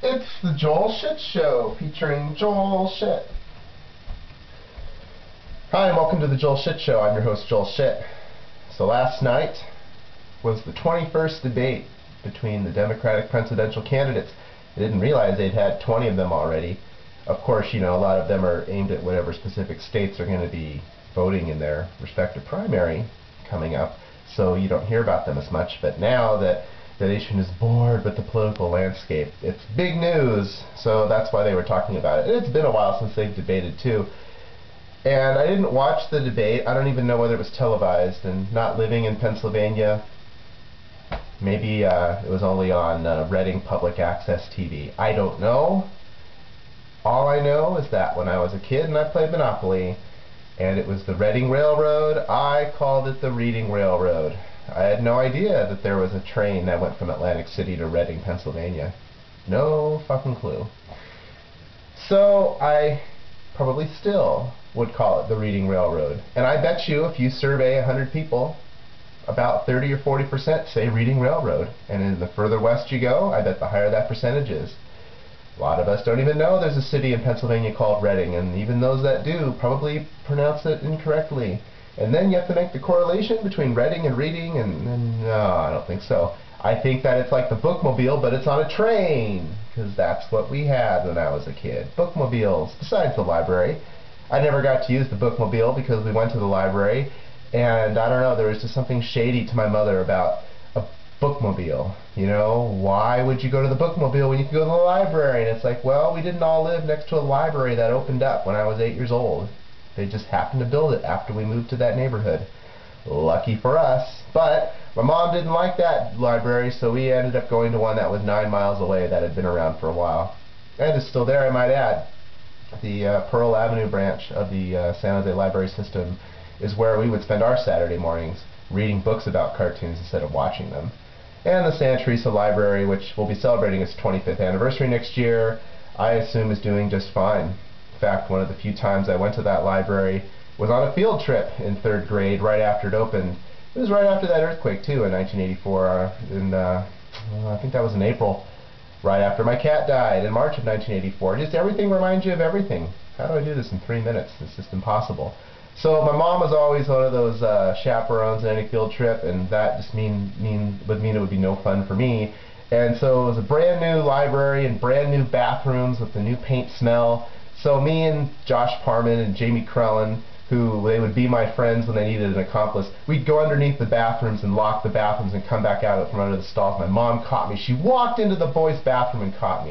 It's the Joel Shit Show, featuring Joel Shit. Hi, and welcome to the Joel Shit Show. I'm your host, Joel Shit. So last night was the 21st debate between the Democratic presidential candidates. I didn't realize they'd had 20 of them already. Of course, you know, a lot of them are aimed at whatever specific states are going to be voting in their respective primary coming up, so you don't hear about them as much. But now that the nation is bored with the political landscape, it's big news, so that's why they were talking about it. And it's been a while since they've debated too. And I didn't watch the debate. I don't even know whether it was televised, and not living in Pennsylvania, maybe it was only on Reading Public Access TV. I don't know. All I know is that when I was a kid and I played Monopoly, and it was the Reading Railroad, I called it the Reading Railroad. I had no idea that there was a train that went from Atlantic City to Reading, Pennsylvania. No fucking clue. So I probably still would call it the Reading Railroad. And I bet you if you survey 100 people, about 30 or 40% say Reading Railroad. And in the further west you go, I bet the higher that percentage is. A lot of us don't even know there's a city in Pennsylvania called Reading, and even those that do probably pronounce it incorrectly. And then you have to make the correlation between Reading and reading, and no, I don't think so. I think that it's like the bookmobile, but it's on a train, because that's what we had when I was a kid. Bookmobiles, besides the library. I never got to use the bookmobile because we went to the library, and I don't know, there was just something shady to my mother about a bookmobile. You know, why would you go to the bookmobile when you could go to the library? And it's like, well, we didn't all live next to a library that opened up when I was 8 years old. They just happened to build it after we moved to that neighborhood. Lucky for us. But my mom didn't like that library, so we ended up going to one that was 9 miles away that had been around for a while. And is still there, I might add. The Pearl Avenue branch of the San Jose library system is where we would spend our Saturday mornings reading books about cartoons instead of watching them. And the Santa Teresa Library, which will be celebrating its 25th anniversary next year, I assume is doing just fine. In fact, one of the few times I went to that library was on a field trip in 3rd grade right after it opened. It was right after that earthquake too in 1984, I think that was in April, right after my cat died in March of 1984. Just everything reminds you of everything. How do I do this in 3 minutes? It's just impossible. So my mom was always one of those chaperones in any field trip, and that just would mean it would be no fun for me. And so it was a brand new library and brand new bathrooms with the new paint smell. So me and Josh Parman and Jamie Crellin, who they would be my friends when they needed an accomplice, we'd go underneath the bathrooms and lock the bathrooms and come back out from under the stalls. My mom caught me. She walked into the boys' bathroom and caught me.